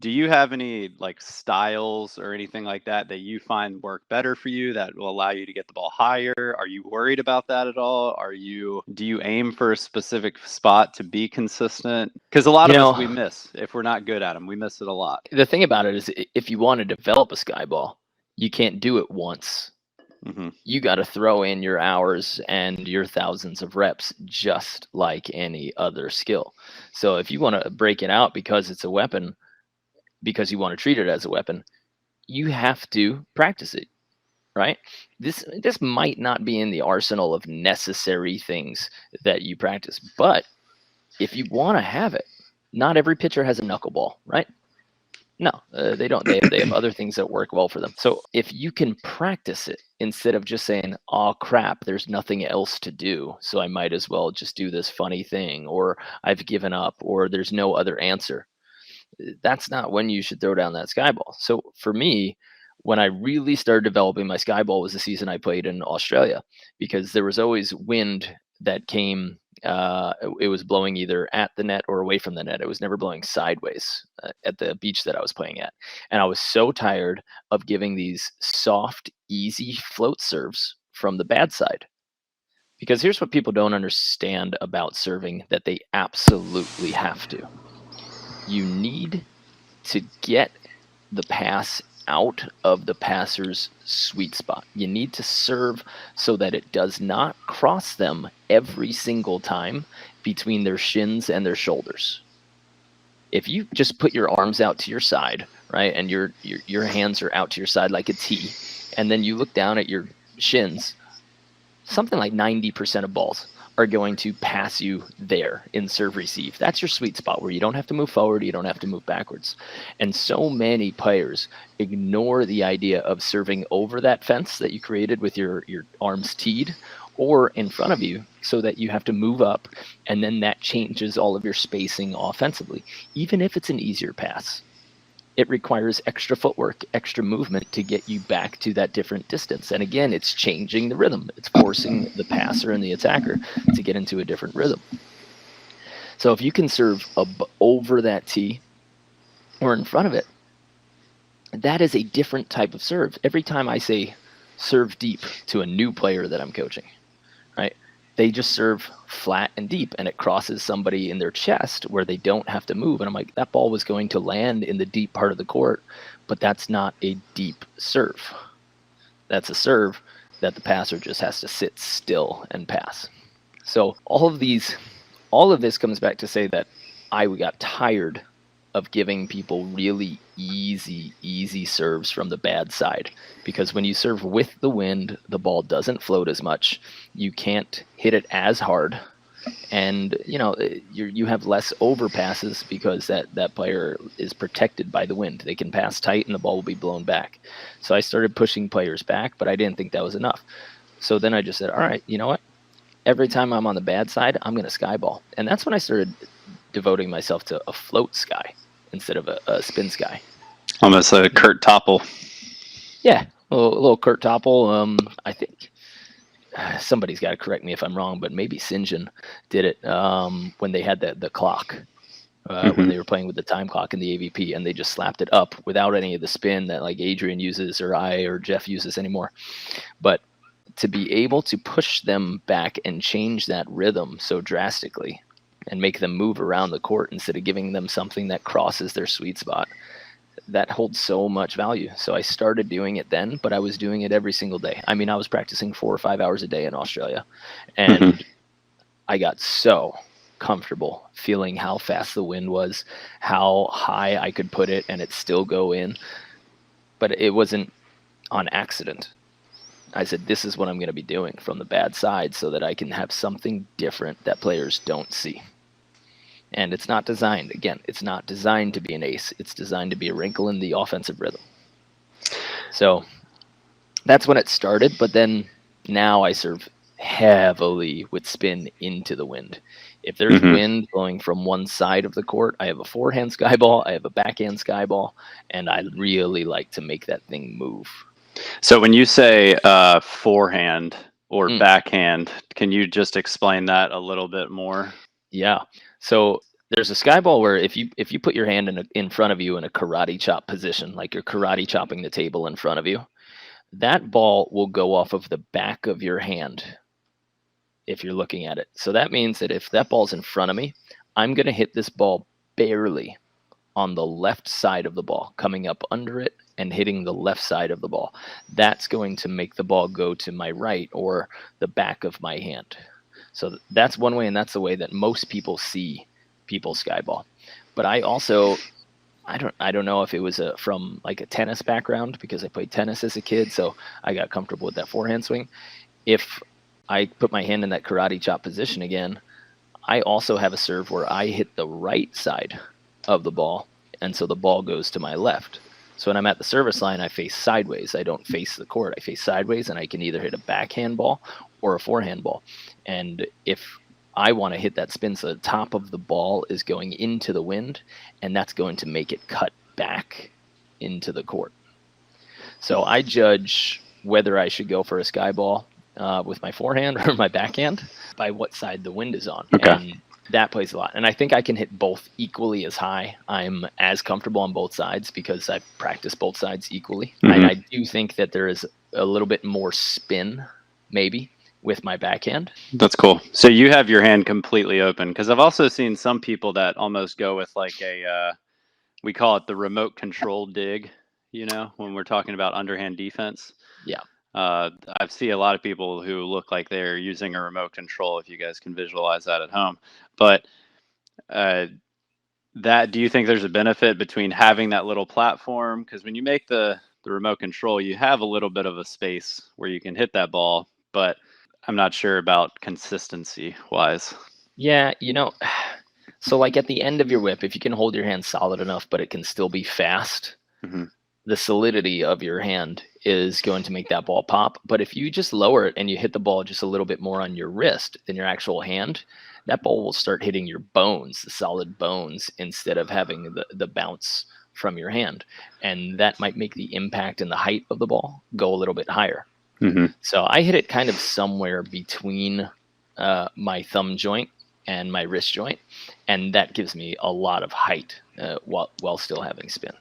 do you have any like styles or anything like that that you find work better for you that will allow you to get the ball higher? Are you worried about that at all? Do you aim for a specific spot to be consistent? Because a lot You of us, know, we miss if we're not good at them. We miss it a lot. the thing about it is if you want to develop a skyball, you can't do it once. Hmm. You got to throw in your hours and your thousands of reps just like any other skill. So if you want to break it out because it's a weapon, because you want to treat it as a weapon, you have to practice it, right? This might not be in the arsenal of necessary things that you practice, but if you want to have it, not every pitcher has a knuckleball, right? No, they don't. They have other things that work well for them. So if you can practice it instead of just saying, "Oh crap, there's nothing else to do, so I might as well just do this funny thing," or "I've given up," or "There's no other answer," that's not when you should throw down that skyball. So for me, when I really started developing my skyball was the season I played in Australia, because there was always wind that came. It was blowing either at the net or away from the net. It was never blowing sideways at the beach that I was playing at. And I was so tired of giving these soft, easy float serves from the bad side. Because here's what people don't understand about serving that they absolutely have to. You need to get the pass out of the passer's sweet spot. You need to serve so that it does not cross them every single time between their shins and their shoulders. If you just put your arms out to your side, right, and your hands are out to your side like a T, and then you look down at your shins, something like 90% of balls are going to pass you there in serve receive. That's your sweet spot where you don't have to move forward, you don't have to move backwards. And so many players ignore the idea of serving over that fence that you created with your arms teed or in front of you, so that you have to move up, and then that changes all of your spacing offensively, even if it's an easier pass. It requires extra footwork, extra movement to get you back to that different distance. And again, it's changing the rhythm. It's forcing the passer and the attacker to get into a different rhythm. So if you can serve over that tee or in front of it, that is a different type of serve. Every time I say serve deep to a new player that I'm coaching, right? They just serve flat and deep, and it crosses somebody in their chest where they don't have to move. And I'm like, that ball was going to land in the deep part of the court, but that's not a deep serve. That's a serve that the passer just has to sit still and pass. So all of this comes back to say that I got tired of giving people really easy serves from the bad side, because when you serve with the wind, the ball doesn't float as much. You can't hit it as hard, and you have less overpasses because that player is protected by the wind. They can pass tight and the ball will be blown back. So I started pushing players back, but I didn't think that was enough. So then I just said, all right, you know what? Every time I'm on the bad side, I'm going to skyball. And that's when I started devoting myself to a float sky instead of a spin sky. Almost a Kurt Topple. Yeah, a little Kurt Topple. I think somebody's got to correct me if I'm wrong, but maybe Sinjin did it when they had the clock, when they were playing with the time clock in the AVP, and they just slapped it up without any of the spin that like Adrian uses or I or Jeff uses anymore. But to be able to push them back and change that rhythm so drastically and make them move around the court instead of giving them something that crosses their sweet spot, that holds so much value. So I started doing it then, but I was doing it every single day. I mean, I was practicing 4 or 5 hours a day in Australia, and I got so comfortable feeling how fast the wind was, how high I could put it and it still go in. But it wasn't on accident. I said, this is what I'm going to be doing from the bad side so that I can have something different that players don't see. And it's not designed, again, it's not designed to be an ace. It's designed to be a wrinkle in the offensive rhythm. So that's when it started. But then now I serve heavily with spin into the wind. If there's wind blowing from one side of the court, I have a forehand skyball, I have a backhand skyball, and I really like to make that thing move. So when you say forehand or backhand, can you just explain that a little bit more? Yeah. So there's a skyball where if you put your hand in front of you in a karate chop position, like you're karate chopping the table in front of you, that ball will go off of the back of your hand if you're looking at it. So that means that if that ball's in front of me, I'm going to hit this ball barely on the left side of the ball, coming up under it and hitting the left side of the ball. That's going to make the ball go to my right or the back of my hand. So that's one way, and that's the way that most people see people skyball. But I also, I don't know if it was from like a tennis background, because I played tennis as a kid, so I got comfortable with that forehand swing. If I put my hand in that karate chop position again, I also have a serve where I hit the right side of the ball, and so the ball goes to my left. So when I'm at the service line, I face sideways. I don't face the court. I face sideways, and I can either hit a backhand ball or a forehand ball. And if I want to hit that spin, so the top of the ball is going into the wind, and that's going to make it cut back into the court. So I judge whether I should go for a skyball with my forehand or my backhand by what side the wind is on. Okay. And that plays a lot. And I think I can hit both equally as high. I'm as comfortable on both sides because I've practiced both sides equally. Mm-hmm. And I do think that there is a little bit more spin, maybe, with my backhand. That's cool. So you have your hand completely open, because I've also seen some people that almost go with like we call it the remote control dig, when we're talking about underhand defense. Yeah. I've seen a lot of people who look like they're using a remote control, if you guys can visualize that at home. But do you think there's a benefit between having that little platform? Because when you make the remote control, you have a little bit of a space where you can hit that ball, but I'm not sure about consistency wise. Yeah, so like at the end of your whip, if you can hold your hand solid enough, but it can still be fast, Mm-hmm. the solidity of your hand is going to make that ball pop. But if you just lower it and you hit the ball just a little bit more on your wrist than your actual hand, that ball will start hitting your bones, the solid bones, instead of having the bounce from your hand. And that might make the impact and the height of the ball go a little bit higher. Mm-hmm. So I hit it kind of somewhere between my thumb joint and my wrist joint, and that gives me a lot of height while still having spin.